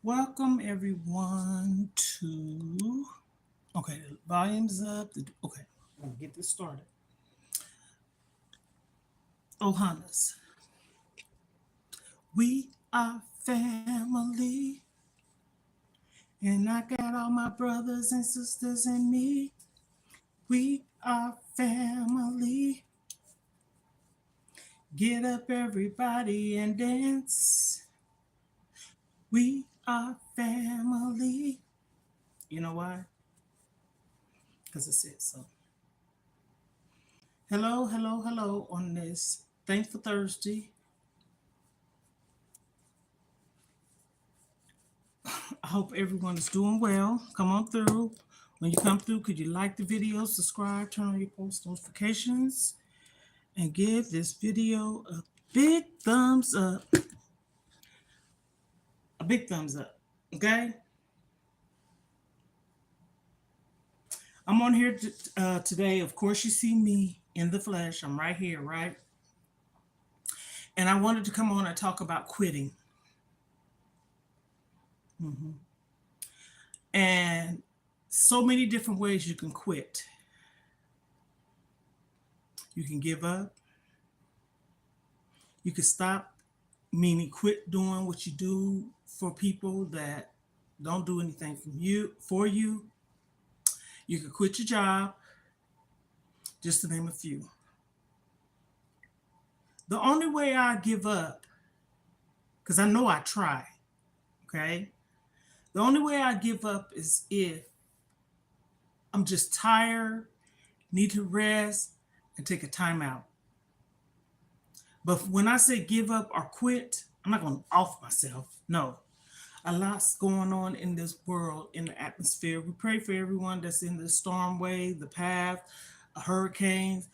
Welcome everyone to okay, the volume's up. Okay, I'm gonna get this started. Ohanas, we are family, and I got all my brothers and sisters and me. We are family. Get up, everybody, and dance. We are family. You know why? Because it said so. Hello, hello, hello on this Thankful Thursday. I hope everyone is doing well. Come on through. When you come through, could you like the video, subscribe, turn on your post notifications, and give this video a big thumbs up. A big thumbs up. Okay? I'm on here today. Of course, you see me in the flesh. I'm right here, right? And I wanted to come on and talk about quitting. And so many different ways you can quit. You can give up. You can stop, meaning quit doing what you do for people that don't do anything from you for you. You could quit your job, just to name a few. The only way I give up, because I know I try, okay? The only way I give up is if I'm just tired, need to rest, and take a time out. But when I say give up or quit, I'm not going to off myself. No. A lot's going on in this world, in the atmosphere. We pray for everyone that's in the storm wave, the path, hurricanes,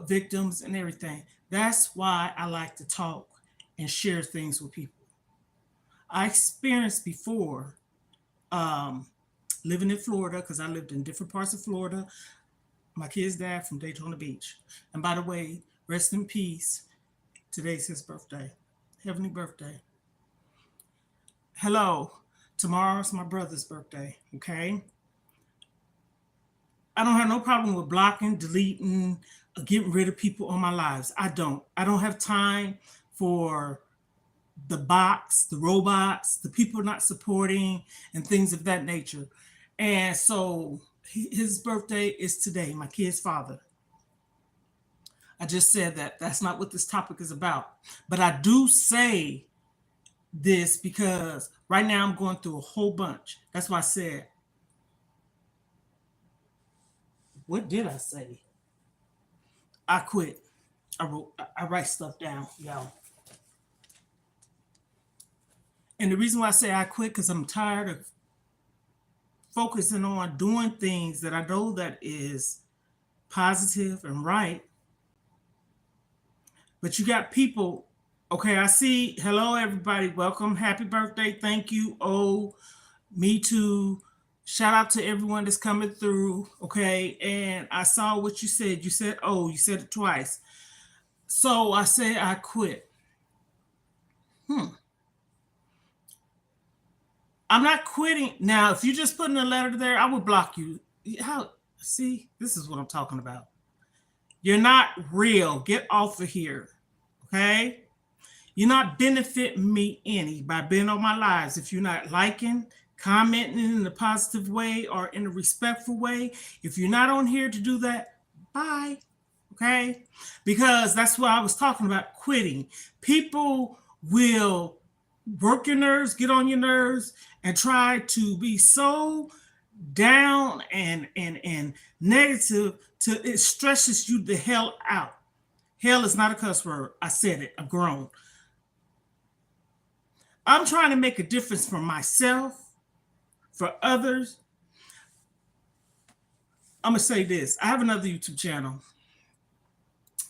victims, and everything. That's why I like to talk and share things with people. I experienced before living in Florida, because I lived in different parts of Florida. My kid's dad from Daytona Beach. And by the way, rest in peace. Today's his birthday. Heavenly birthday. Hello. Tomorrow's my brother's birthday. Okay. I don't have no problem with blocking, deleting, getting rid of people on my lives. I don't. I don't have time for the bots, the robots, the people not supporting, and things of that nature. And so his birthday is today, my kid's father. I just said that that's not what this topic is about. But I do say this because right now I'm going through a whole bunch. That's why I said, what did I say? I quit. I write stuff down, y'all. And the reason why I say I quit because I'm tired of focusing on doing things that I know that is positive and right. But you got people, okay, I see, hello everybody, welcome, happy birthday, thank you, oh, me too. Shout out to everyone that's coming through, okay? And I saw what you said. You said, oh, you said it twice. So I said I quit. I'm not quitting. Now, if you just put in a letter there, I would block you. How? See, this is what I'm talking about. You're not real. Get off of here. Okay? You're not benefiting me any by being on my lives. If you're not liking, commenting in a positive way or in a respectful way, if you're not on here to do that, bye. Okay? Because that's what I was talking about quitting. People will work your nerves, get on your nerves, and try to be so down and negative to it stresses you the hell out. Hell is not a cuss word. I said it. I'm grown. I'm trying to make a difference for myself, for others. I'm gonna say this. I have another YouTube channel.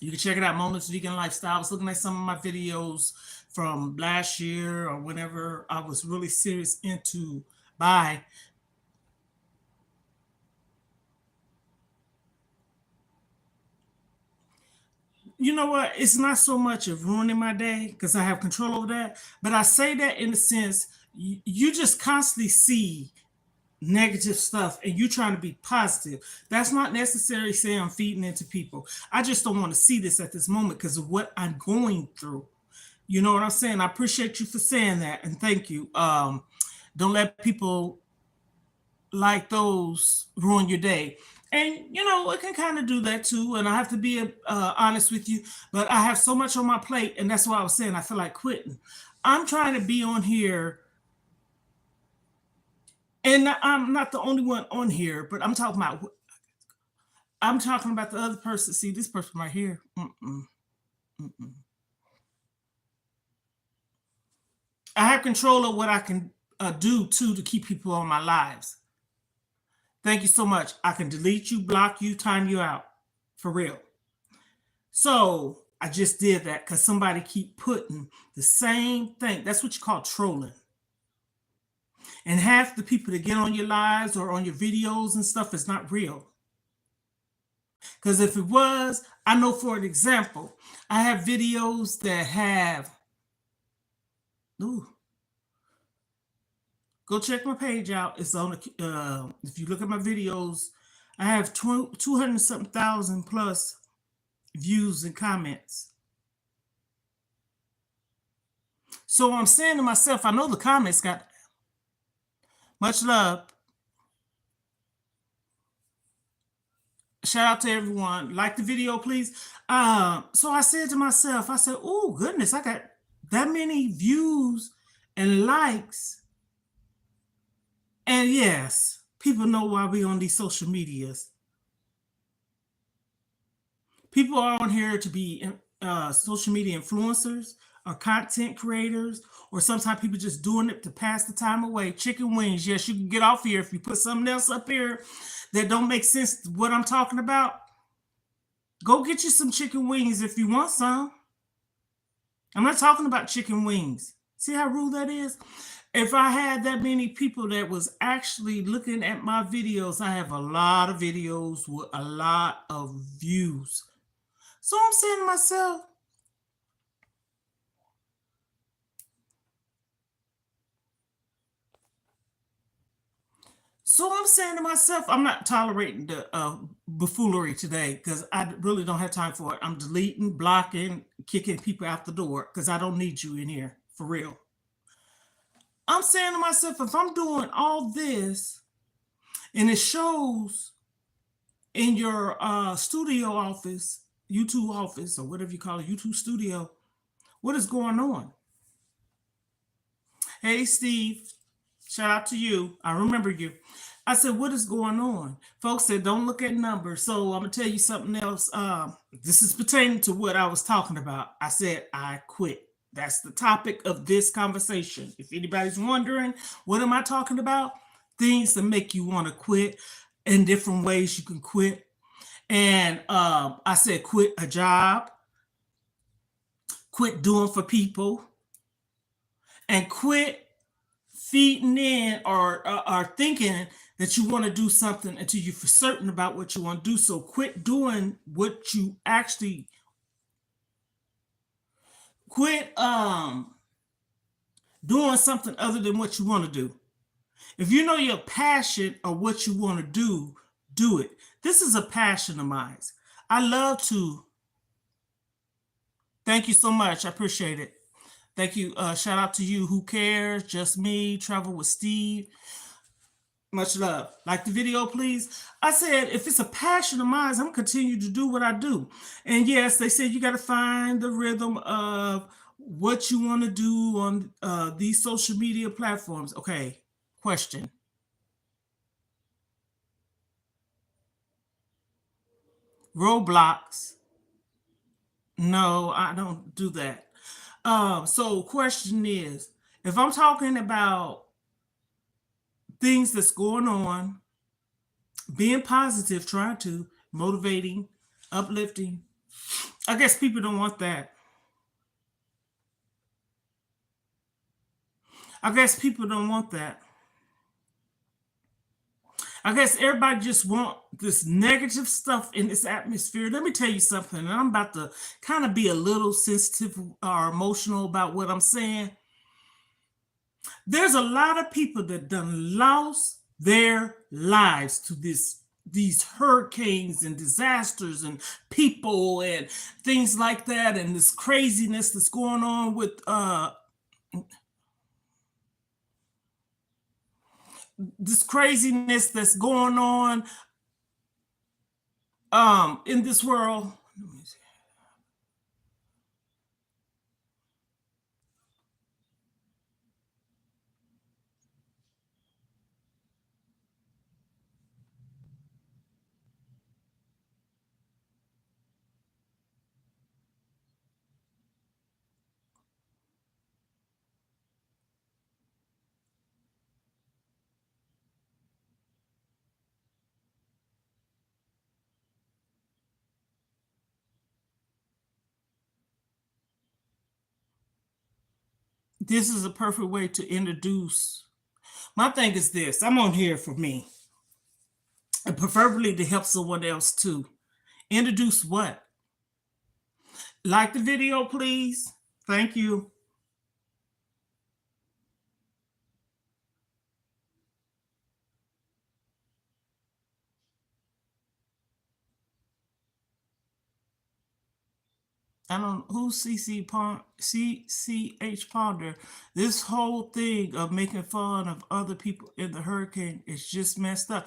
You can check it out, Mona's Vegan Lifestyle. I was looking at some of my videos from last year or whenever I was really serious into buy. You know what? It's not so much of ruining my day because I have control over that, but I say that in the sense You just constantly see negative stuff and you trying to be positive. That's not necessarily saying I'm feeding into people. I just don't want to see this at this moment because of what I'm going through. You know what I'm saying? I appreciate you for saying that and thank you. Don't let people like those ruin your day. And you know, it can kind of do that too. And I have to be honest with you, but I have so much on my plate, and that's why I was saying I feel like quitting. I'm trying to be on here, and I'm not the only one on here, but I'm talking about the other person. See this person right here. Mm-mm, mm-mm. I have control of what I can do too to keep people on my lives. Thank you so much. I can delete you, block you, time you out. For real. So I just did that because somebody keep putting the same thing. That's what you call trolling. And half the people that get on your lives or on your videos and stuff is not real. Because if it was, I know for an example, I have videos that have, ooh, go check my page out. It's on, if you look at my videos, I have 200 something thousand plus views and comments. So I'm saying to myself, I know the comments got much love. Shout out to everyone. Like the video, please. So I said to myself, I said, oh goodness, I got that many views and likes. And yes, people know why we on these social medias. People are on here to be social media influencers or content creators, or sometimes people just doing it to pass the time away. Chicken wings, yes, you can get off here if you put something else up here that don't make sense to what I'm talking about. Go get you some chicken wings if you want some. I'm not talking about chicken wings. See how rude that is? If I had that many people that was actually looking at my videos, I have a lot of videos with a lot of views. So I'm saying to myself, I'm not tolerating the buffoonery today because I really don't have time for it. I'm deleting, blocking, kicking people out the door because I don't need you in here for real. I'm saying to myself, if I'm doing all this and it shows in your studio office, YouTube office, or whatever you call it, YouTube studio, what is going on? Hey, Steve, shout out to you. I remember you. I said, what is going on? Folks said, don't look at numbers. So I'm going to tell you something else. This is pertaining to what I was talking about. I said, I quit. That's the topic of this conversation. If anybody's wondering, what am I talking about? Things that make you want to quit, in different ways you can quit. And I said, quit a job, quit doing for people, and quit feeding in or thinking that you want to do something until you're for certain about what you want to do. So quit doing what you actually quit doing something other than what you want to do. If you know your passion or what you want to do it. This is a passion of mine. I love to. Thank you so much. I appreciate it. Thank you. Shout out to you. Who cares? Just me. Travel with Steve. Much love. Like the video, please. I said, if it's a passion of mine, I'm going to continue to do what I do. And yes, they said you got to find the rhythm of what you want to do on these social media platforms. Okay, question. Roblox. No, I don't do that. So question is, if I'm talking about things that's going on, being positive, trying to motivating, uplifting, I guess people don't want that. I guess people don't want that. I guess everybody just want this negative stuff in this atmosphere. Let me tell you something, and I'm about to kind of be a little sensitive or emotional about what I'm saying. There's a lot of people that done lost their lives to these hurricanes and disasters and people and things like that, and this craziness that's going on with this craziness that's going on in this world. This is a perfect way to introduce. My thing is this: I'm on here for me, and preferably to help someone else too. Introduce what? Like the video, please. Thank you. I don't who's CCH Ponder. This whole thing of making fun of other people in the hurricane is just messed up.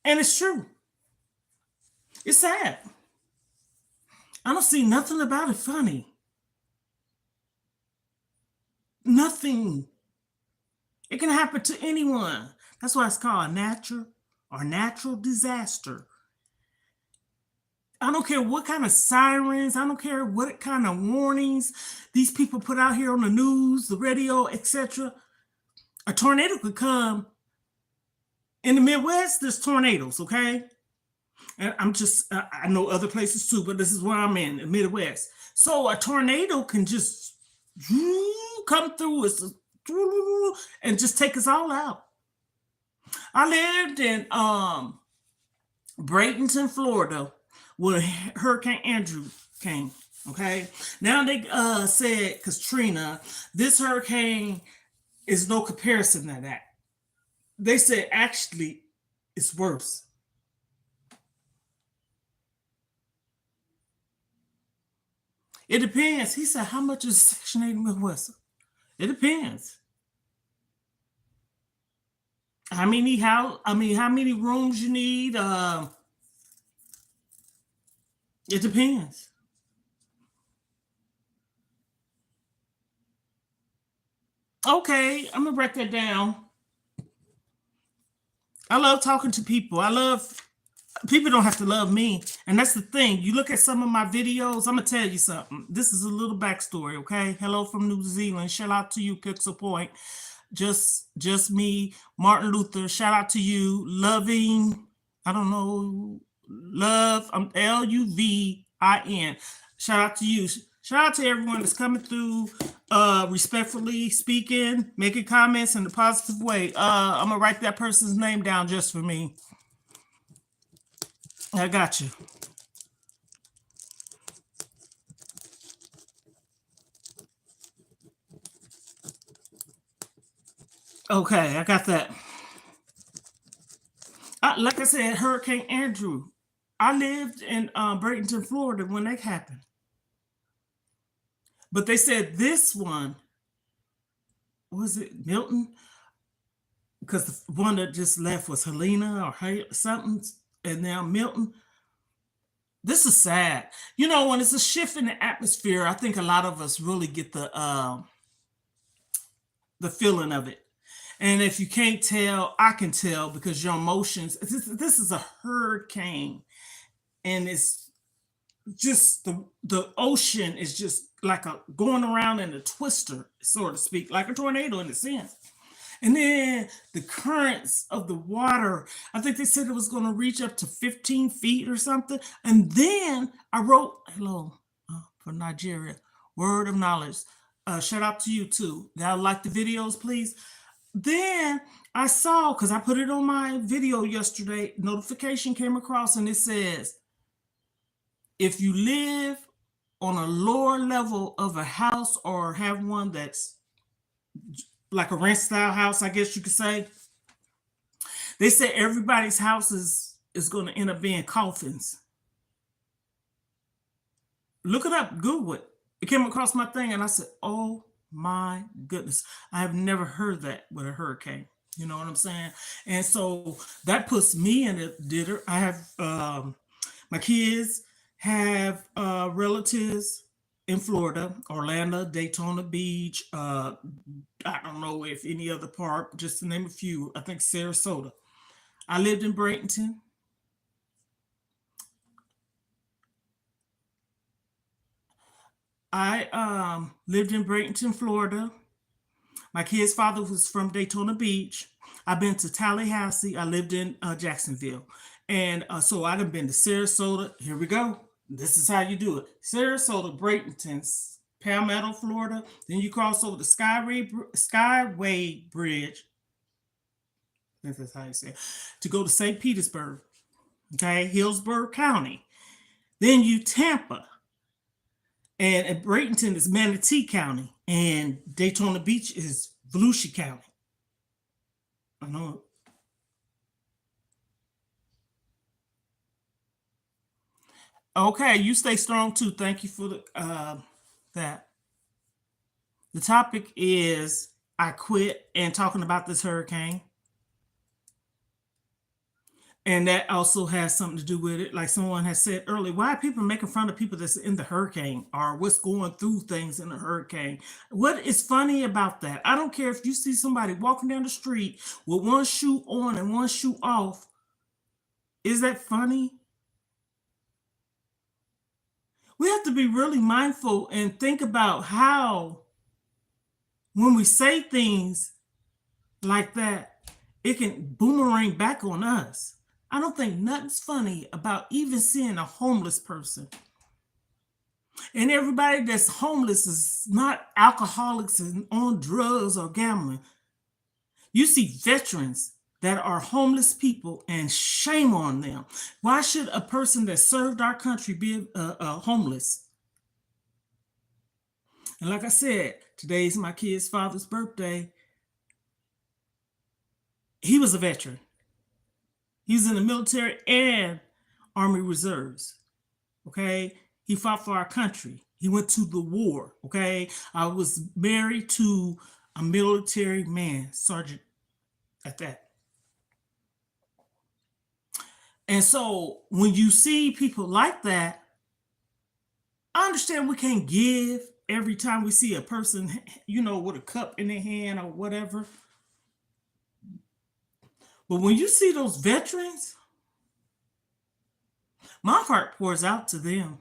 And it's true. It's sad. I don't see nothing about it funny. Nothing. It can happen to anyone. That's why it's called a natural disaster. I don't care what kind of sirens, I don't care what kind of warnings these people put out here on the news, the radio, etc. A tornado could come. In the Midwest, there's tornadoes, okay? And I know other places too, but this is where I'm in, the Midwest. So a tornado can just come through us and just take us all out. I lived in Bradenton, Florida, when Hurricane Andrew came. Okay, now they said Katrina, this hurricane is no comparison to that. They said actually it's worse. It depends. He said, how much is Section 8 Midwest? It depends. How many rooms you need? It depends. Okay, I'm gonna write that down. I love talking to people. I love people don't have to love me. And that's the thing. You look at some of my videos, I'm gonna tell you something. This is a little backstory, okay? Hello from New Zealand. Shout out to you, Pixel Point. Just me, Martin Luther. Shout out to you. Loving, I don't know, love. I'm Luvin. Shout out to you. Shout out to everyone that's coming through, respectfully speaking, making comments in a positive way. I'm gonna write that person's name down just for me. I got you. Okay, I got that. Like I said, Hurricane Andrew. I lived in Bradenton, Florida when that happened. But they said this one, was it Milton? Because the one that just left was Helena or something, and now Milton. This is sad. You know, when it's a shift in the atmosphere, I think a lot of us really get the feeling of it. And if you can't tell, I can tell because your emotions. This is a hurricane, and it's just the ocean is just like a going around in a twister, so to speak, like a tornado in a sense. And then the currents of the water, I think they said it was going to reach up to 15 feet or something. And then I wrote, hello, from Nigeria, word of knowledge. Shout out to you too. Y'all like the videos, please? Then I saw, because I put it on my video yesterday, notification came across and it says, if you live on a lower level of a house or have one that's like a rent style house, I guess you could say, they say everybody's house is going to end up being coffins. Look it up, Google it. It came across my thing, and I said, "Oh my goodness, I have never heard that with a hurricane." You know what I'm saying? And so that puts me in a ditter. I have my kids have relatives in Florida, Orlando, Daytona Beach. I don't know if any other part, just to name a few. I think Sarasota. I lived in Bradenton. I lived in Bradenton, Florida. My kid's father was from Daytona Beach. I've been to Tallahassee. I lived in Jacksonville. And so I've been to Sarasota. Here we go. This is how you do it. Sarasota, Bradenton, Palmetto, Florida. Then you cross over the Skyway Bridge. I think that's how you say it. To go to St. Petersburg. Okay, Hillsborough County. Then you Tampa. And at Bradenton is Manatee County. And Daytona Beach is Volusia County. I know. Okay, you stay strong too. Thank you for that. The topic is I quit and talking about this hurricane. And that also has something to do with it. Like someone has said earlier, why are people making fun of people that's in the hurricane or what's going through things in the hurricane? What is funny about that? I don't care if you see somebody walking down the street with one shoe on and one shoe off. Is that funny? We have to be really mindful and think about how, when we say things like that, it can boomerang back on us. I don't think nothing's funny about even seeing a homeless person. And everybody that's homeless is not alcoholics and on drugs or gambling. You see veterans that are homeless people, and shame on them. Why should a person that served our country be homeless? And like I said, today's my kid's father's birthday. He was a veteran. He was in the military and Army Reserves. Okay. He fought for our country. He went to the war. Okay. I was married to a military man, sergeant at that. And so when you see people like that, I understand we can't give every time we see a person, with a cup in their hand or whatever. But when you see those veterans, my heart pours out to them.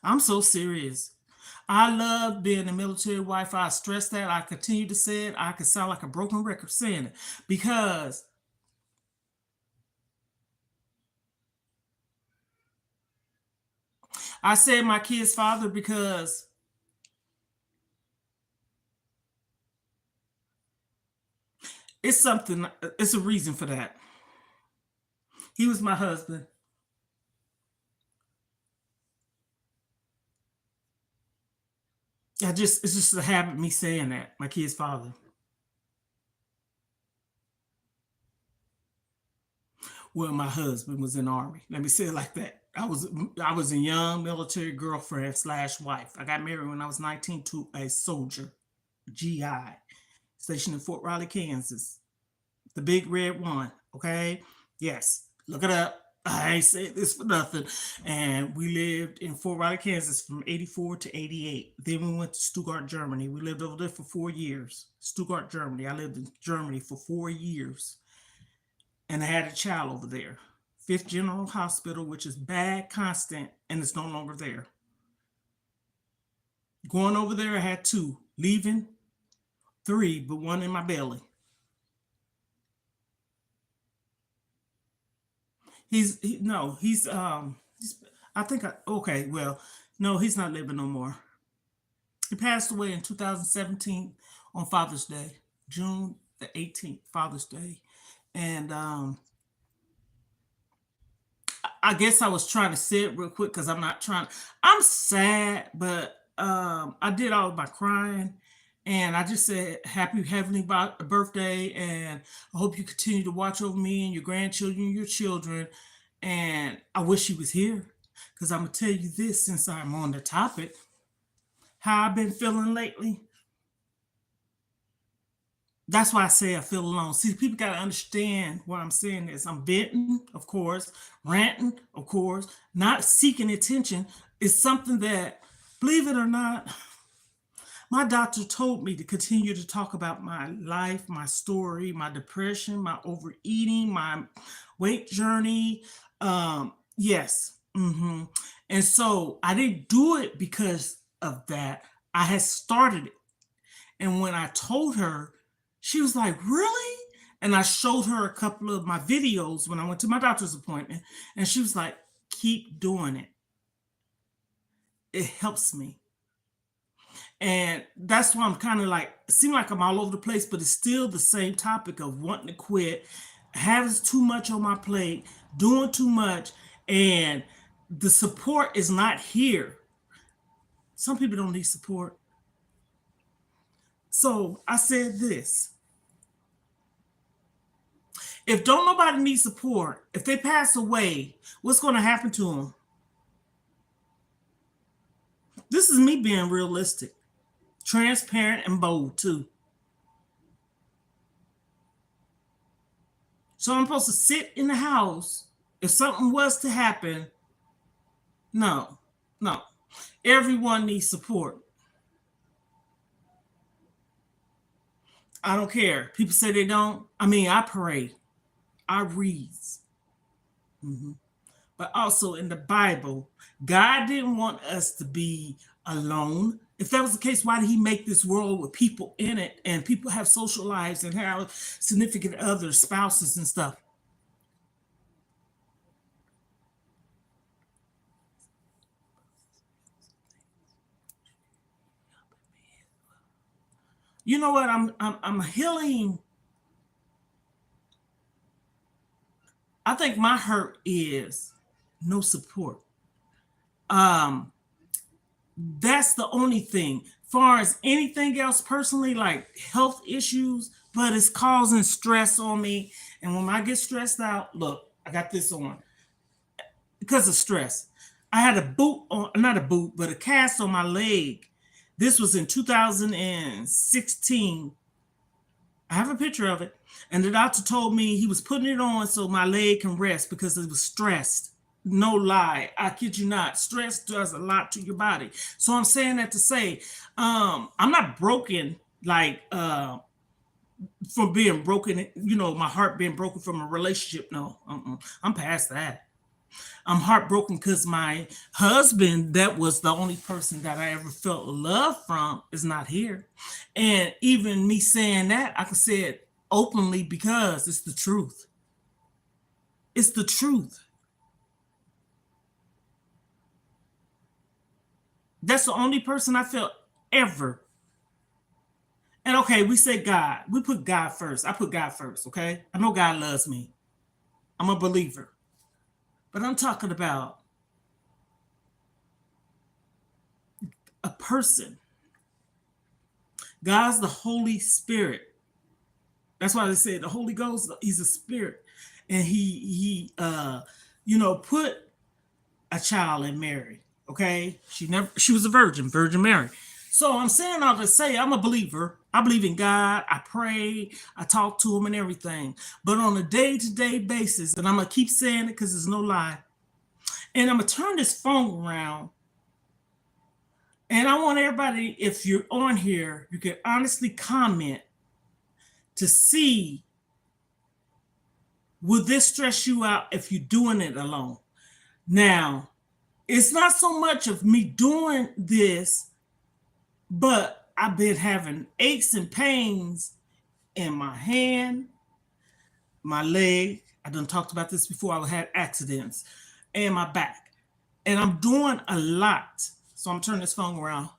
I'm so serious. I love being a military wife. I stress that. I continue to say it. I could sound like a broken record saying it because I said my kid's father because it's something, it's a reason for that. He was my husband. It's just a habit of me saying that, my kid's father. Well, my husband was in the army. Let me say it like that. I was a young military girlfriend slash wife. I got married when I was 19 to a soldier, GI, stationed in Fort Riley, Kansas. The big red one. Okay. Yes. Look it up. I ain't saying this for nothing. And we lived in Fort Riley, Kansas from 84 to 88. Then we went to Stuttgart, Germany. We lived over there for 4 years. Stuttgart, Germany. I lived in Germany for 4 years. And I had a child over there. Fifth General Hospital, which is bad constant, and it's no longer there. Going over there, I had two. Leaving, three, but one in my belly. No, I think okay, well, no, he's not living no more. He passed away in 2017 on Father's Day, June the 18th, Father's Day. And I guess I was trying to say it real quick because I'm not trying. I'm sad, but I did all of my crying, and I just said happy heavenly birthday, and I hope you continue to watch over me and your grandchildren, and your children, and I wish he was here because I'm gonna tell you this since I'm on the topic. How I've been feeling lately. That's why I say I feel alone. See, people got to understand what I'm saying is I'm venting, of course, ranting, of course, not seeking attention is something that, believe it or not, my doctor told me to continue to talk about my life, my story, my depression, my overeating, my weight journey. Yes. And so I didn't do it because of that. I had started it. And when I told her, she was like, "Really?" And I showed her a couple of my videos when I went to my doctor's appointment. And she was like, "Keep doing it. It helps me." And that's why I'm kind of like, it seems like I'm all over the place, but it's still the same topic of wanting to quit, having too much on my plate, doing too much, and the support is not here. Some people don't need support. So I said this: if don't nobody need support, if they pass away, what's going to happen to them? This is me being realistic, transparent, and bold too. So I'm supposed to sit in the house if something was to happen? No, no. Everyone needs support. I don't care. People say they don't. I mean, I pray, I read. Mhm. But also in the Bible, God didn't want us to be alone. If that was the case, why did He make this world with people in it and people have social lives and have significant others, spouses, and stuff? You know what? I'm healing. I think my hurt is no support. Um, that's the only thing. Far as anything else personally, like health issues, but it's causing stress on me. And when I get stressed out, look, I got this on because of stress. I had a boot on, not a boot, but a cast on my leg. This was in 2016. I have a picture of it. And the doctor told me he was putting it on so my leg can rest because it was stressed. No lie. I kid you not. Stress does a lot to your body. So I'm saying that to say, I'm not broken like from being broken, my heart being broken from a relationship. No, I'm past that. I'm heartbroken because my husband, that was the only person that I ever felt love from, is not here. And even me saying that, I can say it openly because it's the truth. It's the truth. That's the only person I felt ever. And okay, we say God. We put God first. I put God first, okay? I know God loves me. I'm a believer. But I'm talking about a person. God's the Holy Spirit. That's why they say the Holy Ghost, he's a spirit. And he put a child in Mary. Okay. She was a Virgin Mary. So I'm saying all to say I'm a believer. I believe in God. I pray. I talk to him and everything. But on a day-to-day basis, and I'm gonna keep saying it because there's no lie. And I'm gonna turn this phone around. And I want everybody, if you're on here, you can honestly comment to see, will this stress you out if you're doing it alone? Now, it's not so much of me doing this, but I've been having aches and pains in my hand, my leg. I done talked about this before. I had accidents, and my back. And I'm doing a lot. So I'm turning this phone around.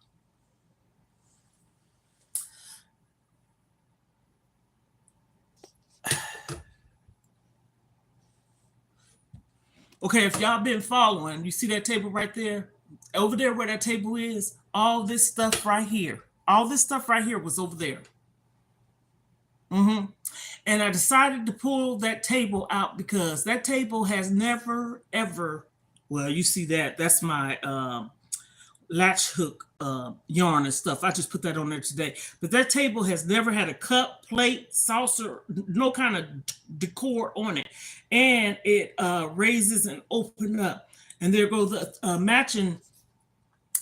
Okay, if y'all been following, you see that table right there? Over there where that table is, all this stuff right here. All this stuff right here was over there. And I decided to pull that table out because that table has never, ever, well, you see that. That's my latch hook yarn and stuff. I just put that on there today. But that table has never had a cup, plate, saucer, no kind of decor on it. And it raises and open up. And there goes the matching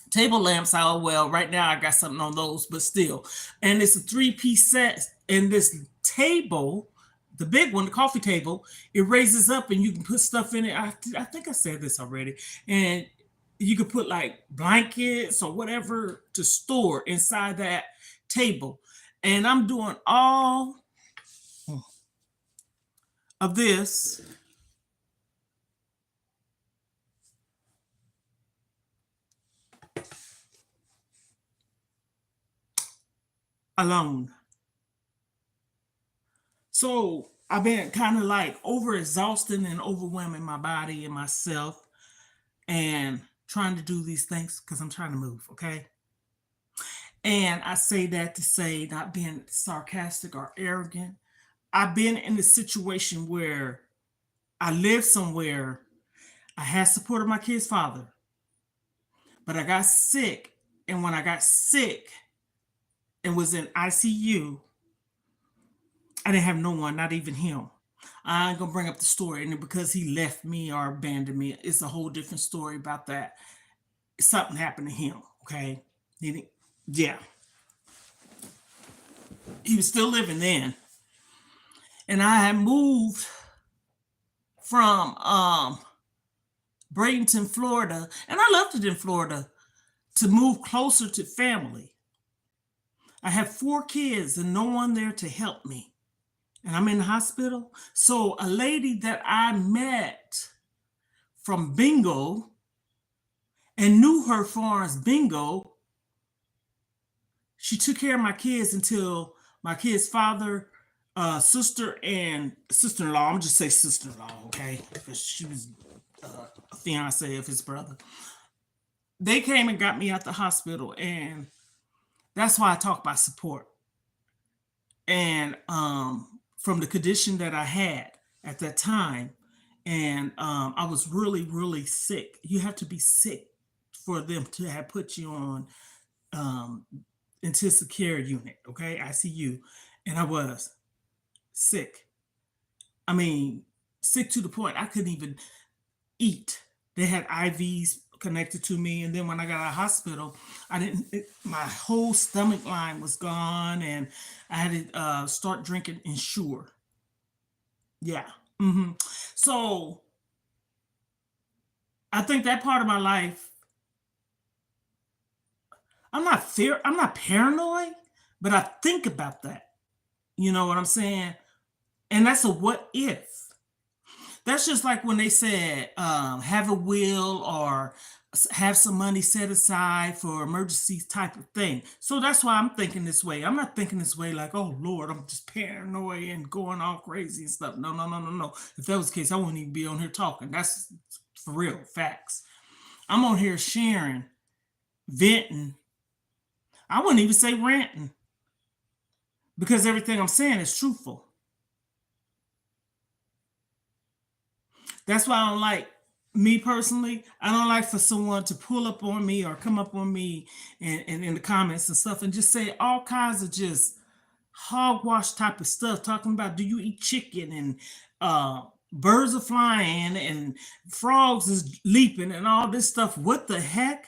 table lamps. Oh, well, right now I got something on those, but still. And it's a 3-piece set. And this table, the big one, the coffee table, it raises up and you can put stuff in it. I think I said this already. And you could put like blankets or whatever to store inside that table. And I'm doing all of this alone. So I've been kind of like over exhausting and overwhelming my body and myself and trying to do these things because I'm trying to move, okay? And I say that to say, not being sarcastic or arrogant. I've been in a situation where I lived somewhere, I had support of my kid's father, but I got sick. And when I got sick and was in ICU, I didn't have no one, not even him. I ain't gonna bring up the story, and because he left me or abandoned me, it's a whole different story about that. Something happened to him, okay? Yeah, he was still living then. And I had moved from Bradenton, Florida, and I loved it in Florida, to move closer to family. I have 4 kids and no one there to help me. And I'm in the hospital. So a lady that I met from bingo and knew her far as bingo, she took care of my kids until my kids' father, sister, and sister-in-law. I'm just say sister-in-law, okay? Because she was a fiance of his brother. They came and got me out the hospital, and that's why I talk about support. And from the condition that I had at that time, and I was really, really sick. You have to be sick for them to have put you on um, intensive care unit, okay, ICU, and I was sick. I mean, sick to the point I couldn't even eat. They had IVs connected to me, and then when I got out of hospital, I didn't. My whole stomach line was gone, and I had to start drinking Ensure. Yeah. So I think that part of my life, I'm not paranoid, but I think about that. You know what I'm saying? And that's a what if. That's just like when they said, have a will or have some money set aside for emergencies type of thing. So that's why I'm thinking this way. I'm not thinking this way like, oh Lord, I'm just paranoid and going all crazy and stuff. No, no, no, no, no. If that was the case, I wouldn't even be on here talking. That's for real facts. I'm on here sharing, venting. I wouldn't even say ranting because everything I'm saying is truthful. That's why I don't like, me personally, I don't like for someone to pull up on me or come up on me and in the comments and stuff and just say all kinds of just hogwash type of stuff, talking about do you eat chicken and birds are flying and frogs is leaping and all this stuff. What the heck?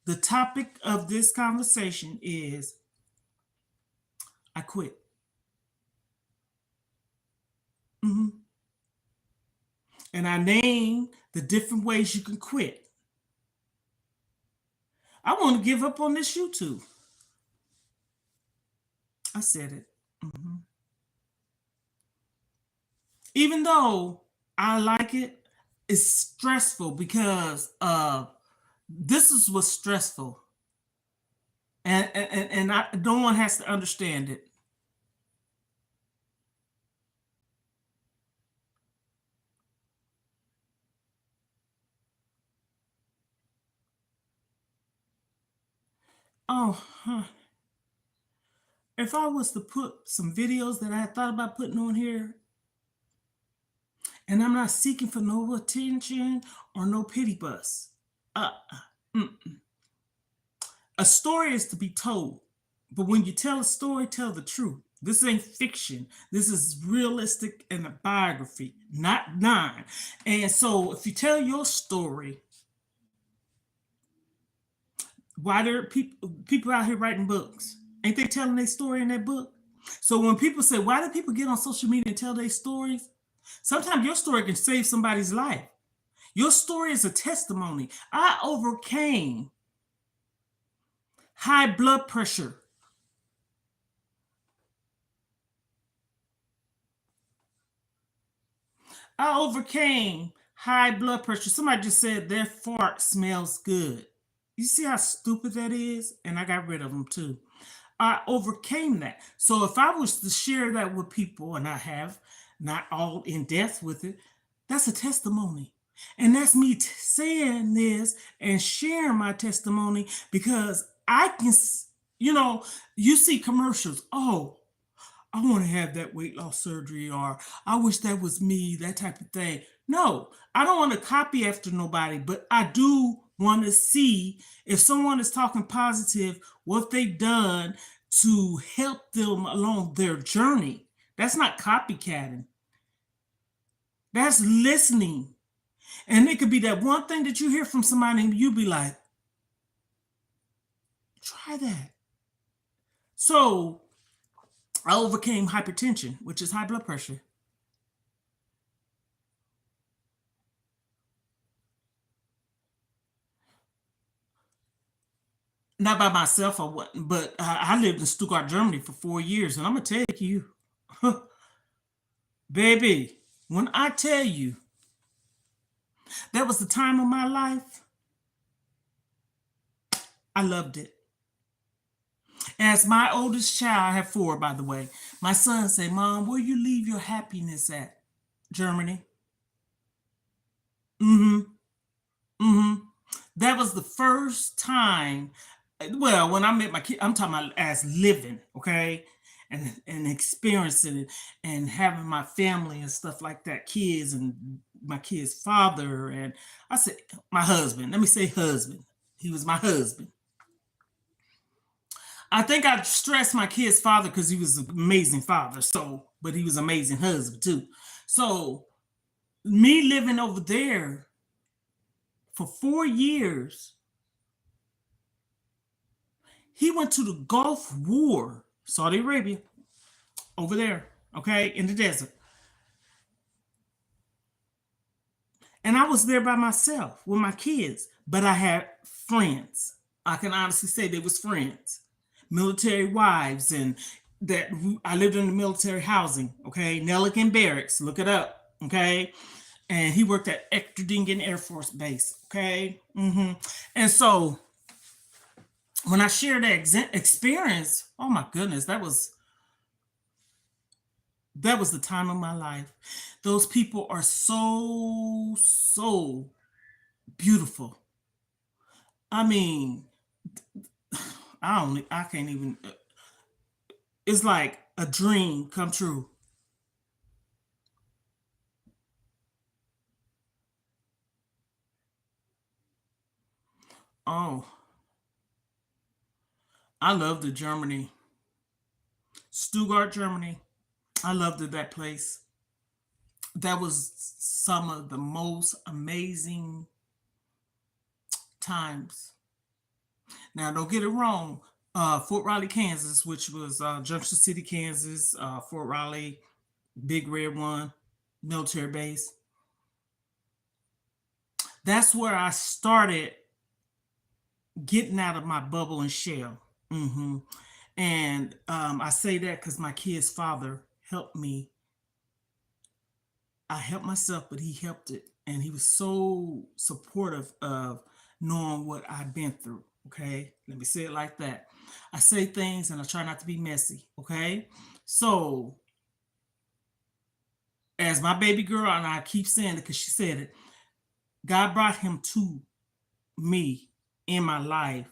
The topic of this conversation is I quit. Mhm. And I name the different ways you can quit. I want to give up on this YouTube. I said it. Mhm. Even though I like it, it's stressful because this is what's stressful, and no one has to understand it. Oh, huh. If I was to put some videos that I had thought about putting on here, and I'm not seeking for no attention or no pity bus. Uh, mm. A story is to be told, but when you tell a story, tell the truth. This ain't fiction. This is realistic and a biography, not nine. And so, if you tell your story, why there are people out here writing books? Ain't they telling their story in that book? So when people say, "Why do people get on social media and tell their stories?" Sometimes your story can save somebody's life. Your story is a testimony. I overcame high blood pressure. I overcame high blood pressure. Somebody just said their fart smells good. You see how stupid that is? And I got rid of them too. I overcame that. So if I was to share that with people, and I have, not all in depth with it, that's a testimony. And that's me saying this and sharing my testimony because I can, you know, you see commercials. Oh, I want to have that weight loss surgery, or I wish that was me, that type of thing. No, I don't want to copy after nobody, but I do want to see if someone is talking positive, what they've done to help them along their journey. That's not copycatting, that's listening. And it could be that one thing that you hear from somebody and you be like, try that. So I overcame hypertension, which is high blood pressure. Not by myself, I wasn't, but I lived in Stuttgart, Germany for 4 years, and I'm gonna tell you, baby, when I tell you that was the time of my life, I loved it. As my oldest child, I have four, by the way. My son say, "Mom, where you leave your happiness at?" Germany. Mm-hmm. Mm-hmm. That was the first time. Well, when I met my kid, I'm talking about as living, okay, and experiencing it, and having my family and stuff like that, kids and my kid's father, and I said my husband. Let me say husband. He was my husband. I think I stressed my kid's father because he was an amazing father. So, but he was an amazing husband too. So, me living over there for 4 years, he went to the Gulf War, Saudi Arabia, over there, okay, in the desert. And I was there by myself with my kids, but I had friends. I can honestly say they was friends, military wives, and that I lived in the military housing. Okay, Nelligan Barracks, look it up. Okay, and he worked at Echterdingen Air Force Base. Okay, and so when I shared that experience, oh my goodness, that was the time of my life. Those people are so beautiful. I mean, I can't even. It's like a dream come true. Oh, I loved the Germany, Stuttgart, Germany. I loved it, that place. That was some of the most amazing times. Now, don't get it wrong. Fort Riley, Kansas, which was Junction City, Kansas, Fort Riley, Big Red One, military base. That's where I started getting out of my bubble and shell. And I say that because my kid's father helped me. I helped myself, but he helped it. And he was so supportive of knowing what I've been through. Okay. Let me say it like that. I say things and I try not to be messy. Okay. So, as my baby girl, and I keep saying it because she said it, God brought him to me in my life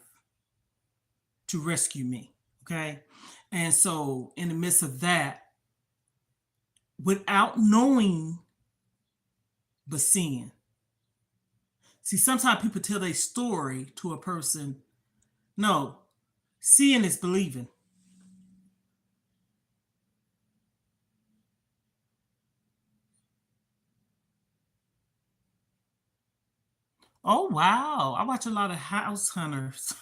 to rescue me. Okay. And so, in the midst of that, without knowing but seeing. See, sometimes people tell their story to a person. No, seeing is believing. Oh, wow. I watch a lot of house hunters.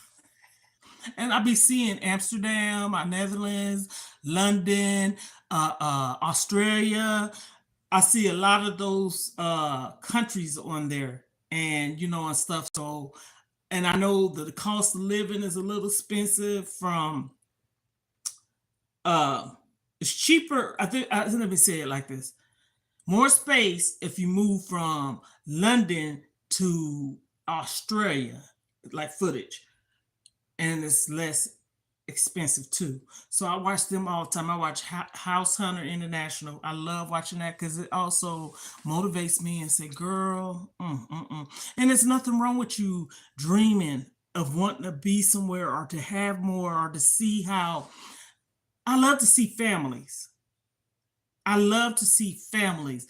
And I be seeing Amsterdam, Netherlands, London, Australia. I see a lot of those countries on there, and and stuff. So, and I know that the cost of living is a little expensive. From uh, it's cheaper. I think. Let me say it like this: more space if you move from London to Australia, like footage, and it's less expensive too. So I watch them all the time. I watch House Hunter International. I love watching that because it also motivates me and say, "Girl, and there's nothing wrong with you dreaming of wanting to be somewhere or to have more or to see how." I love to see families. I love to see families.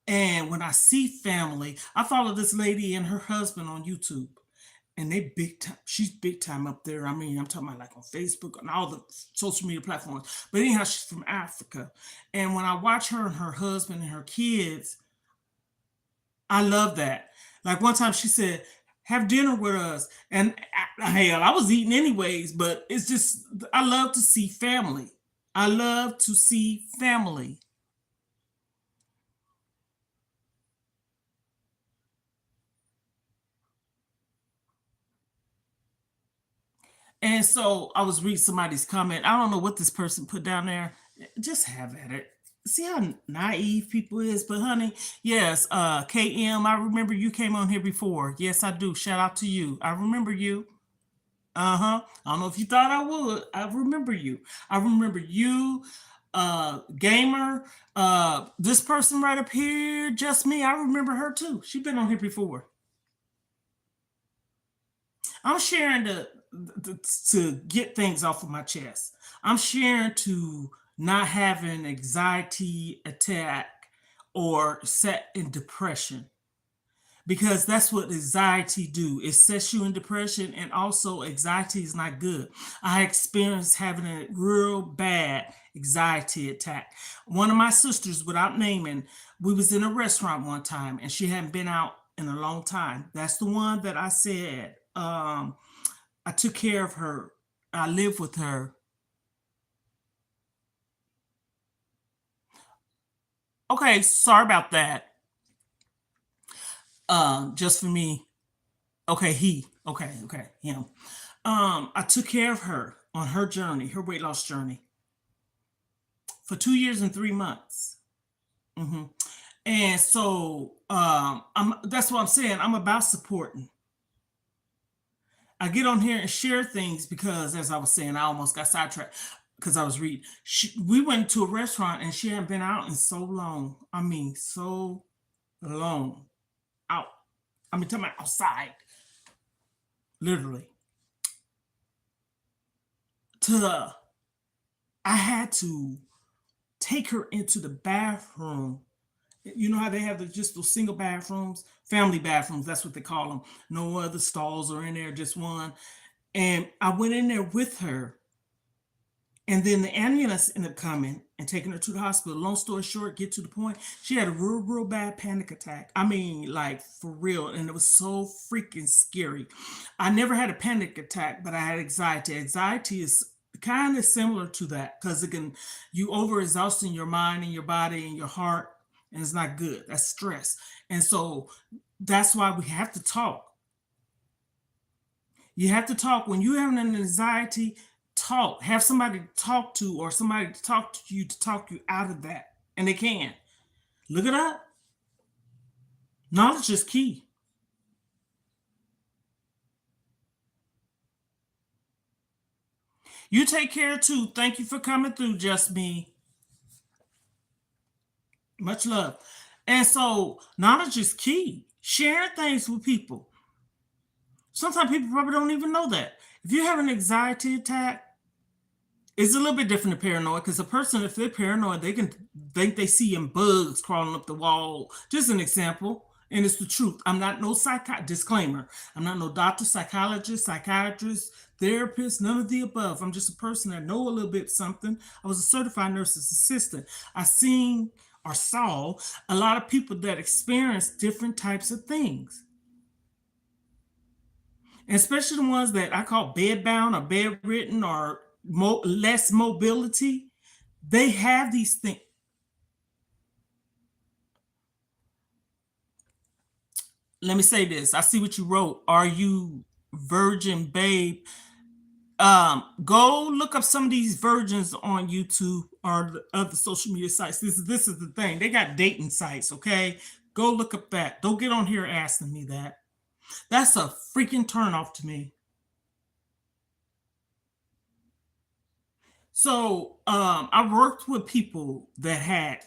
And when I see family, I follow this lady and her husband on YouTube, and they big time. She's big time up there. I mean, I'm talking about like on Facebook and all the social media platforms. But anyhow, she's from Africa, and when I watch her and her husband and her kids, I love that. Like one time, she said, "Have dinner with us," and hell, I was eating anyways. But it's just I love to see family. I love to see family. And so I was reading somebody's comment. I don't know what this person put down there. Just have at it. See how naive people is, but honey, yes, KM, I remember you came on here before. Yes, I do. Shout out to you. I remember you. Uh-huh. I don't know if you thought I would. I remember you. I remember you, gamer. This person right up here, just me. I remember her too. She's been on here before. I'm sharing to get things off of my chest. I'm sharing to not have an anxiety attack or set in depression, because that's what anxiety do. It sets you in depression, and also anxiety is not good. I experienced having a real bad anxiety attack. One of my sisters, without naming, we was in a restaurant one time and she hadn't been out in a long time. That's the one that I said, I took care of her. I lived with her. Okay, sorry about that. Just for me. Okay, he. Okay, okay, him. I took care of her on her journey, her weight loss journey, for 2 years and 3 months. hmm And so, that's what I'm saying. I'm about supporting. I get on here and share things because, as I was saying, I almost got sidetracked because I was reading. We went to a restaurant and she hadn't been out in so long. I mean, so long. Out. I mean, talking about outside, literally. To I had to take her into the bathroom. You know how they have just those single bathrooms, family bathrooms. That's what they call them. No other stalls are in there, just one. And I went in there with her. And then the ambulance ended up coming and taking her to the hospital. Long story short, get to the point, she had a real, real bad panic attack. I mean, like for real. And it was so freaking scary. I never had a panic attack, but I had anxiety. Anxiety is kind of similar to that because it can, you overexhausting your mind and your body and your heart, and it's not good. That's stress. And so that's why we have to talk. You have to talk when you have an anxiety. Talk. Have somebody to talk to, or somebody to talk you out of that, and they can. Look it up. Knowledge is key. You take care too. Thank you for coming through, just me. Much love. And so knowledge is key. Share things with people. Sometimes people probably don't even know that. If you have an anxiety attack, it's a little bit different than paranoid because a person, if they're paranoid, they can think they seeing bugs crawling up the wall. Just an example, and it's the truth. I'm not no disclaimer. I'm not no doctor, psychologist, psychiatrist, therapist, none of the above. I'm just a person that know a little bit something. I was a certified nurse's assistant. I seen or saw a lot of people that experience different types of things, and especially the ones that I call bedbound or bedridden or less mobility. They have these things. Let me say this. I see what you wrote. Are you virgin, babe? Go look up some of these virgins on YouTube or the other social media sites. This is the thing. They got dating sites, okay? Go look up that. Don't get on here asking me that. That's a freaking turnoff to me. So I worked with people that had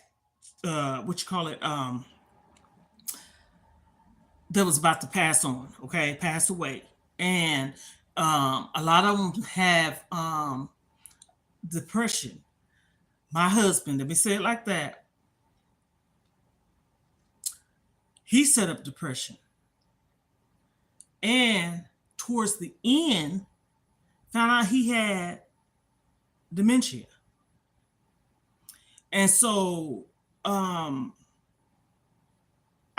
what you call it, that was about to pass on, okay, pass away. And a lot of them have depression. My husband, let me say it like that, he set up depression. And towards the end, found out he had dementia. And so I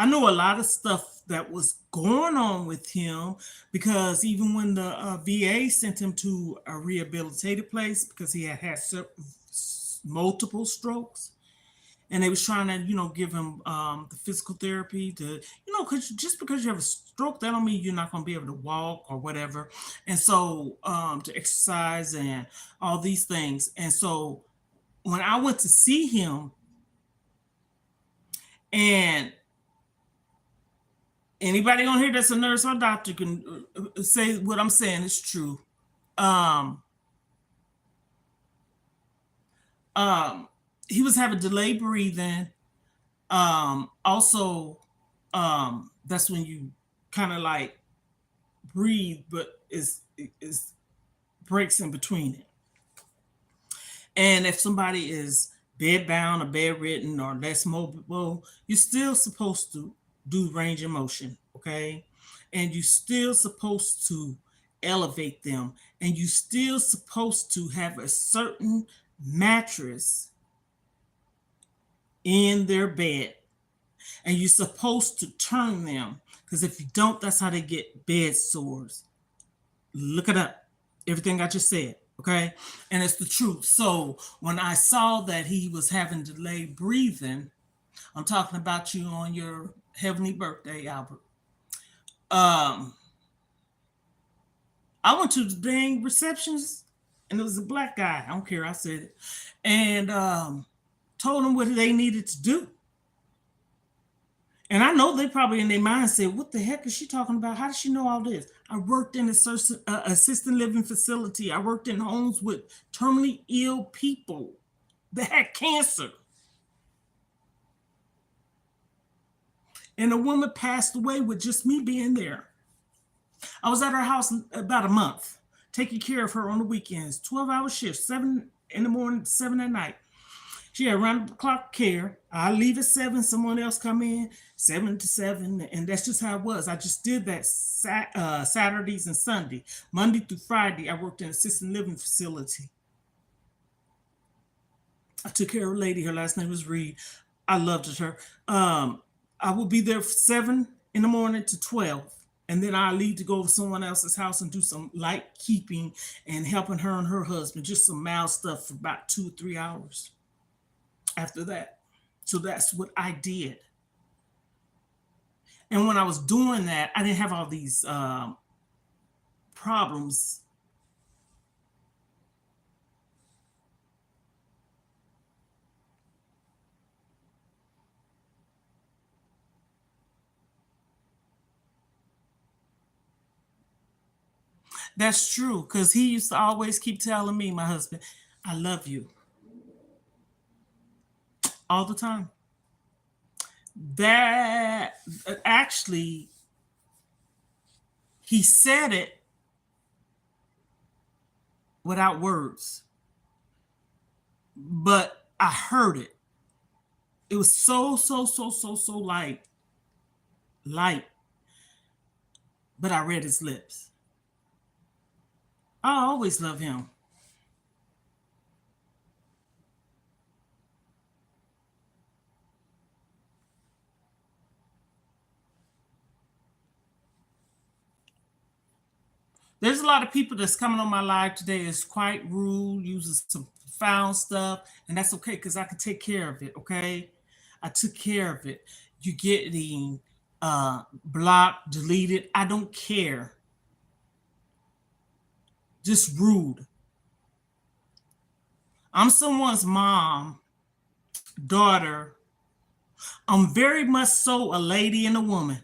know a lot of stuff that was going on with him because even when the VA sent him to a rehabilitative place because he had had multiple strokes, and they was trying to, give him the physical therapy to, because just because you have a stroke, that don't mean you're not going to be able to walk or whatever. And so to exercise and all these things. And so when I went to see him, and anybody on here that's a nurse or doctor can say what I'm saying is true. Um, he was having delayed breathing. Also, that's when you kind of like breathe, but is breaks in between it. And if somebody is bedbound or bedridden or less mobile, you're still supposed to do range of motion, okay? And you're still supposed to elevate them, and you're still supposed to have a certain mattress in their bed, and you're supposed to turn them because if you don't, that's how they get bed sores. Look it up. Everything I just said, okay? And it's the truth. So when I saw that he was having delayed breathing, I'm talking about you on your heavenly birthday, Albert. Um, I went to the dang receptions, and it was a black guy. I don't care. I said it, and told them what they needed to do. And I know they probably in their mind said, "What the heck is she talking about? How does she know all this?" I worked in a assisted living facility. I worked in homes with terminally ill people that had cancer. And a woman passed away with just me being there. I was at her house about a month, taking care of her on the weekends, 12-hour shifts, 7 in the morning, 7 at night. She had round the clock care. I leave at 7, someone else come in, 7 to 7, and that's just how it was. I just did that Saturdays and Sunday. Monday through Friday, I worked in an assisted living facility. I took care of a lady. Her last name was Reed. I loved her. I would be there from 7 in the morning to 12. And then I leave to go to someone else's house and do some light keeping and helping her and her husband, just some mild stuff for about 2 or 3 hours after that. So that's what I did. And when I was doing that, I didn't have all these problems. That's true, because he used to always keep telling me, my husband, I love you all the time. That actually, he said it without words, but I heard it. It was so light, but I read his lips. I always love him. There's a lot of people that's coming on my live today is quite rude, using some foul stuff, and that's okay because I can take care of it. Okay, I took care of it. You getting blocked, deleted. I don't care. Just rude. I'm someone's mom, daughter. I'm very much so a lady and a woman.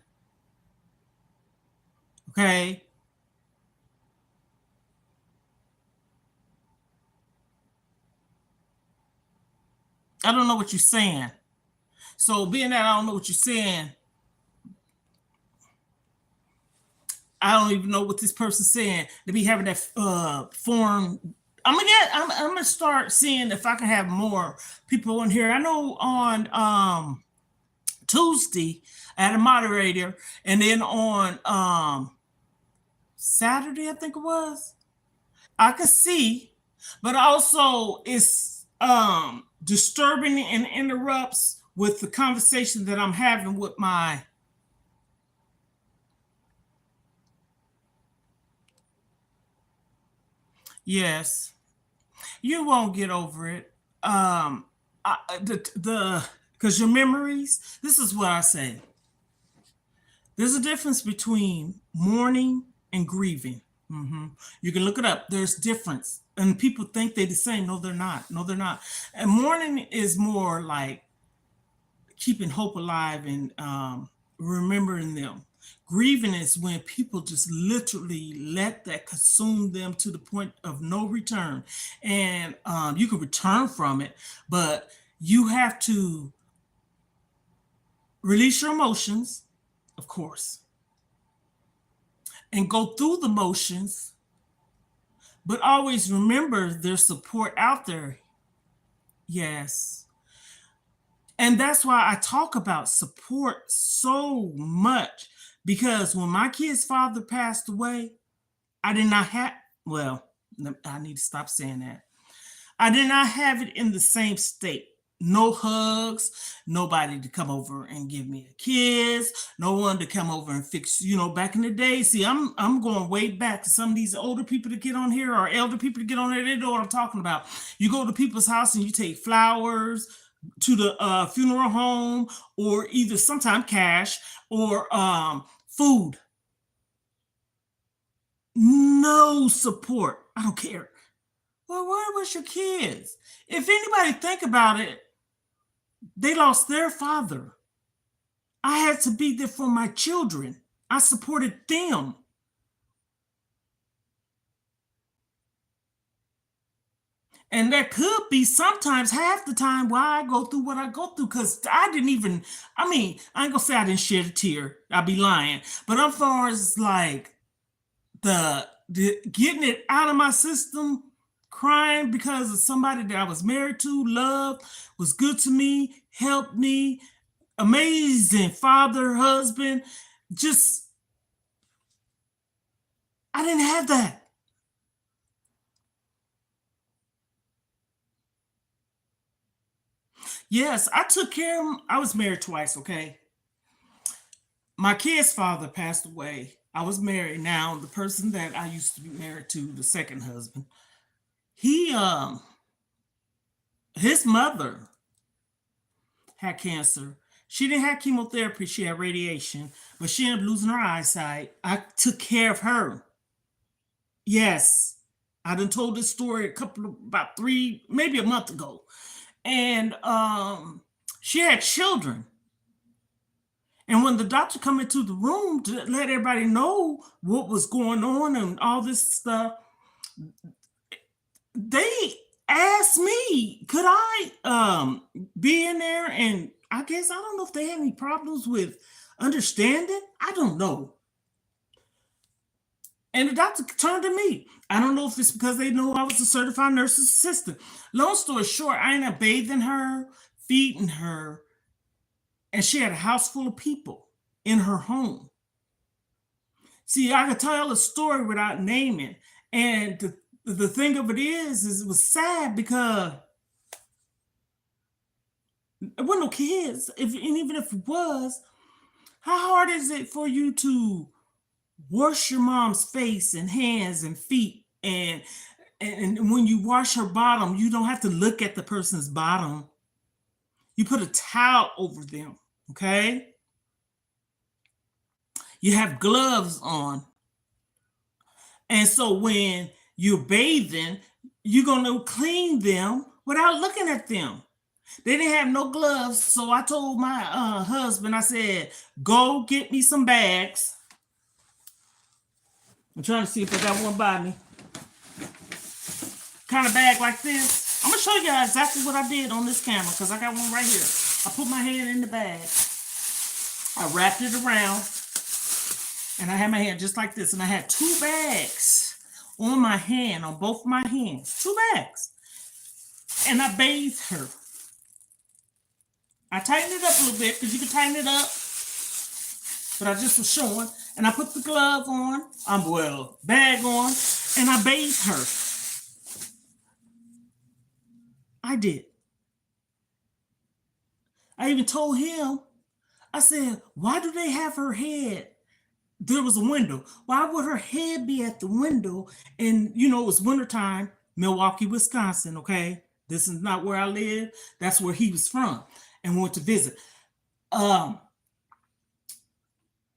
Okay, I don't know what you're saying. So being that I don't know what you're saying, I don't even know what this person's saying. To be having that foreign, I'm gonna start seeing if I can have more people in here. I know on Tuesday I had a moderator, and then on Saturday I think it was, I could see, but also it's disturbing and interrupts with the conversation that I'm having with my. Yes, you won't get over it. The because your memories. This is what I say. There's a difference between mourning and grieving. You can look it up. There's difference, and people think they're the same. No, they're not. No, they're not. And mourning is more like keeping hope alive and remembering them. Grieving is when people just literally let that consume them to the point of no return. And you can return from it, but you have to release your emotions, of course, and go through the motions, but always remember there's support out there. Yes. And that's why I talk about support so much because when my kid's father passed away, I did not have, well, I need to stop saying that. I did not have it in the same state. No hugs, nobody to come over and give me a kiss, no one to come over and fix, back in the day. See, I'm going way back to some of these older people to get on here or elder people to get on here. They know what I'm talking about. You go to people's house and you take flowers to the funeral home or either sometime cash or food. No support. I don't care. Well, where was your kids? If anybody think about it, they lost their father. I had to be there for my children. I supported them. And that could be sometimes half the time why I go through what I go through because I didn't even, I ain't gonna say I didn't shed a tear. I'd be lying. But as far as like the getting it out of my system, crying because of somebody that I was married to, loved, was good to me, helped me, amazing father, husband. Just I didn't have that. Yes, I took care of him. I was married twice, okay? My kid's father passed away. I was married. Now, the person that I used to be married to, the second husband, he his mother had cancer. She didn't have chemotherapy, she had radiation, but she ended up losing her eyesight. I took care of her. Yes. I done told this story about three, maybe a month ago. And she had children. And when the doctor come into the room to let everybody know what was going on and all this stuff, they asked me, could I be in there? And I guess I don't know if they had any problems with understanding. I don't know. And the doctor turned to me. I don't know if it's because they knew I was a certified nurse's assistant. Long story short, I ended up bathing her, feeding her, and she had a house full of people in her home. See, I could tell a story without naming. And the thing of it is it was sad because it wasn't no kids. And even if it was, how hard is it for you to wash your mom's face and hands and feet and when you wash her bottom, you don't have to look at the person's bottom. You put a towel over them, okay? You have gloves on. And so when you're bathing, you're going to clean them without looking at them. They didn't have no gloves, so I told my husband, I said, go get me some bags. I'm trying to see if I got one by me. Kind of bag like this. I'm going to show you exactly what I did on this camera because I got one right here. I put my hand in the bag. I wrapped it around. And I had my hand just like this. And I had 2 bags on my hand, on both my hands. 2 bags. And I bathed her. I tightened it up a little bit because you can tighten it up. But I just was showing. And I put the glove on. Bag on. And I bathed her. I did. I even told him, I said, why do they have her head? There was a window. Why would her head be at the window? And, it was wintertime, Milwaukee, Wisconsin, okay? This is not where I live. That's where he was from and went to visit.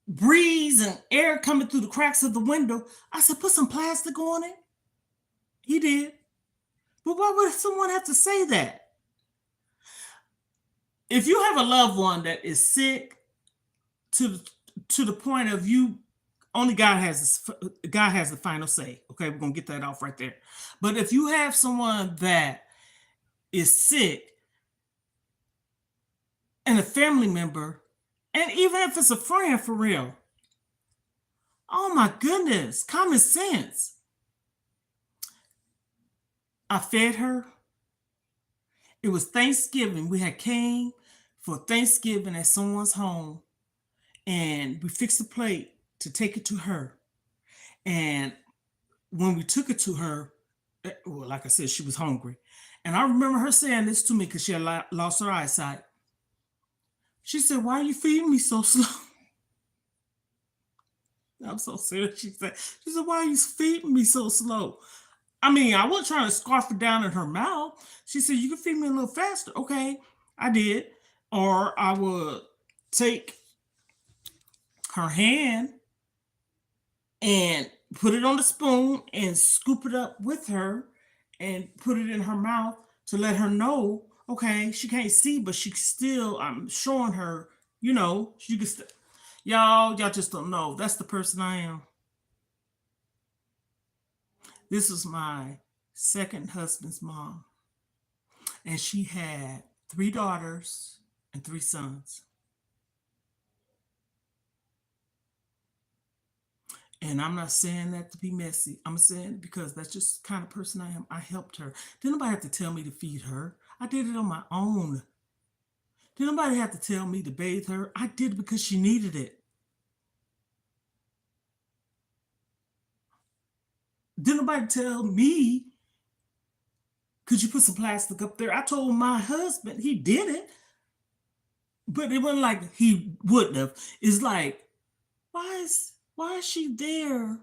Breeze and air coming through the cracks of the window. I said, put some plastic on it. He did. But why would someone have to say that? If you have a loved one that is sick to the point of you, only God has the final say. Okay, we're gonna get that off right there. But if you have someone that is sick and a family member, and even if it's a friend for real, oh my goodness, common sense. I fed her. It was Thanksgiving. We had came for Thanksgiving at someone's home, and we fixed a plate to take it to her. And when we took it to her, well, like I said, she was hungry. And I remember her saying this to me because she had lost her eyesight. She said, why are you feeding me so slow? I'm so serious. She said, why are you feeding me so slow? I mean, I wasn't trying to scarf it down in her mouth. She said, you can feed me a little faster. Okay, I did. Or I would take her hand and put it on the spoon and scoop it up with her and put it in her mouth to let her know, okay, she can't see, but I'm showing her, she can y'all just don't know. That's the person I am. This was my second husband's mom. And she had 3 daughters and 3 sons. And I'm not saying that to be messy. I'm saying it because that's just the kind of person I am. I helped her. Didn't nobody have to tell me to feed her. I did it on my own. Didn't nobody have to tell me to bathe her. I did it because she needed it. Didn't nobody tell me, could you put some plastic up there? I told my husband, he did it. But it wasn't like he wouldn't have. It's like, why is she there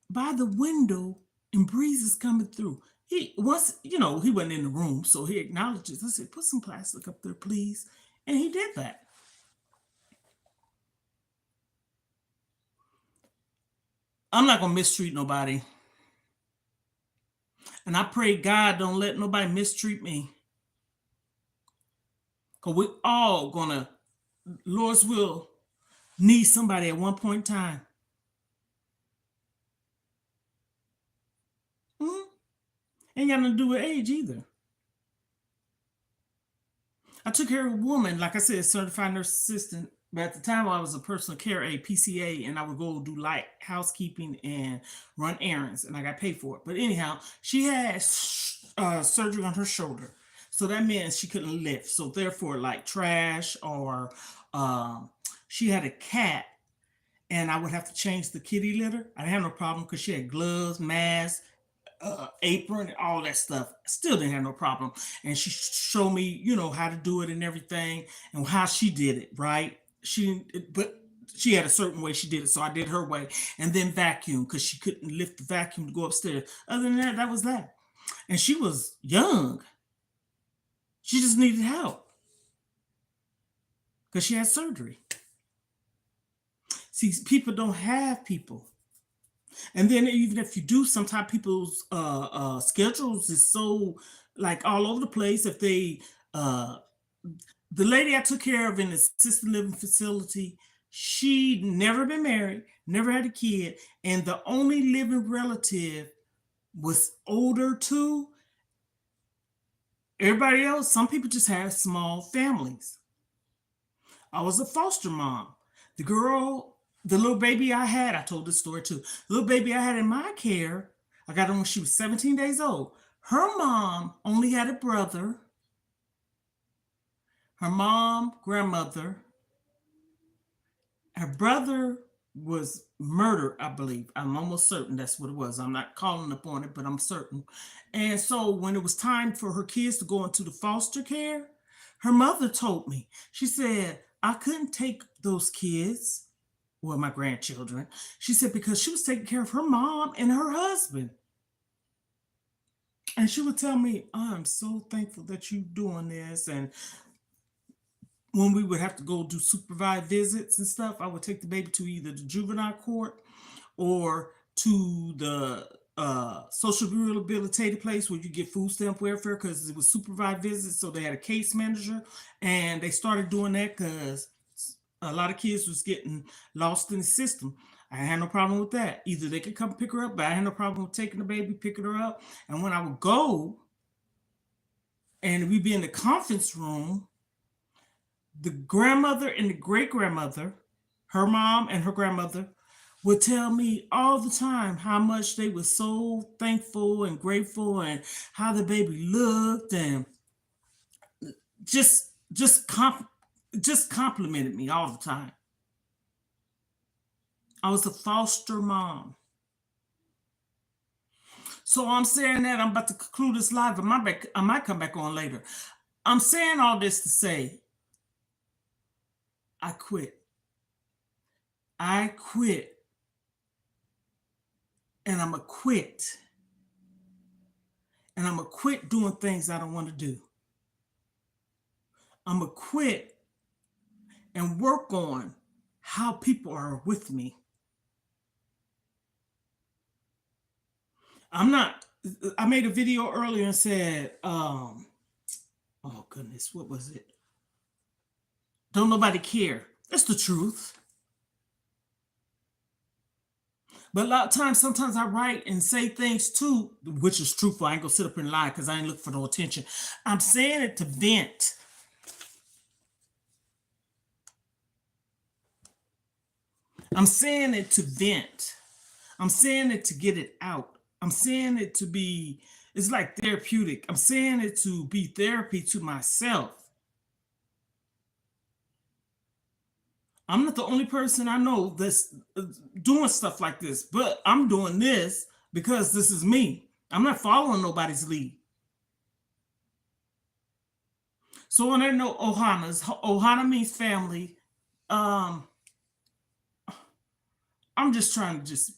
by the window and breeze is coming through? He wasn't in the room, so he acknowledges. I said, put some plastic up there, please. And he did that. I'm not gonna mistreat nobody. And I pray God don't let nobody mistreat me. Because we all gonna, Lord's will, need somebody at one point in time. Ain't got nothing to do with age either. I took care of a woman, like I said, certified nurse assistant, But at the time, I was a personal care aide, PCA, and I would go do light housekeeping and run errands, and I got paid for it. But anyhow, she had surgery on her shoulder, so that meant she couldn't lift. So therefore, like trash or um, she had a cat, and I would have to change the kitty litter. I didn't have no problem because she had gloves, mask, apron, all that stuff. Still didn't have no problem. And she showed me, how to do it and everything, and how she did it. Right? But she had a certain way she did it, so I did her way. And then vacuum because she couldn't lift the vacuum to go upstairs. Other than that, that was that. And she was young. She just needed help because she had surgery. See, people don't have people. And then even if you do, sometimes people's schedules is so like all over the place. If they, uh, the lady I took care of in the assisted living facility, she'd never been married, never had a kid, and the only living relative was older too. Everybody else, some people just have small families. I was a foster mom. The girl, the little baby I had, I told this story too. The little baby I had in my care, I got her when she was 17 days old. Her mom only had a brother. Her mom, grandmother, her brother was murdered, I believe. I'm almost certain that's what it was. I'm not calling up on it, but I'm certain. And so when it was time for her kids to go into the foster care, her mother told me, she said, I couldn't take those kids, well, my grandchildren. She said, because she was taking care of her mom and her husband. And she would tell me, I'm so thankful that you're doing this. And when we would have to go do supervised visits and stuff, I would take the baby to either the juvenile court or to the social rehabilitative place where you get food stamp welfare because it was supervised visits. So they had a case manager, and they started doing that because a lot of kids was getting lost in the system. I had no problem with that. Either they could come pick her up, but I had no problem with taking the baby, picking her up. And when I would go and we'd be in the conference room, the grandmother and the great grandmother, her mom and her grandmother, would tell me all the time how much they were so thankful and grateful and how the baby looked and just just comp- just complimented me all the time. I was a foster mom. So I'm saying that I'm about to conclude this live. I might come back on later. I'm saying all this to say I quit. I quit, and I'm going to quit. And I'm going to quit doing things I don't want to do. I'm going to quit and work on how people are with me. I made a video earlier and said, oh goodness, what was it? Don't nobody care. That's the truth. But a lot of times, sometimes I write and say things too, which is truthful. I ain't gonna sit up and lie because I ain't looking for no attention. I'm saying it to vent. I'm saying it to vent. I'm saying it to get it out. I'm saying it to be, it's like therapeutic. I'm saying it to be therapy to myself. I'm not the only person I know that's doing stuff like this, but I'm doing this because this is me. I'm not following nobody's lead. So when I know Ohana means family. Um, I'm just trying to just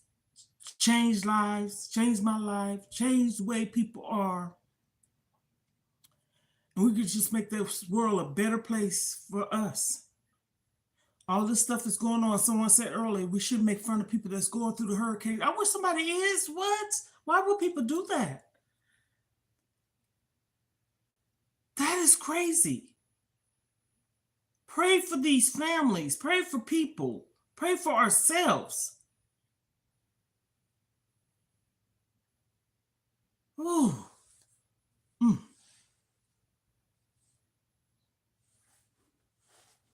change lives, change my life, change the way people are. And we could just make this world a better place for us. All this stuff that's going on. Someone said earlier, we shouldn't make fun of people that's going through the hurricane. I wish somebody is. What? Why would people do that? That is crazy. Pray for these families. Pray for people. Pray for ourselves. Ooh.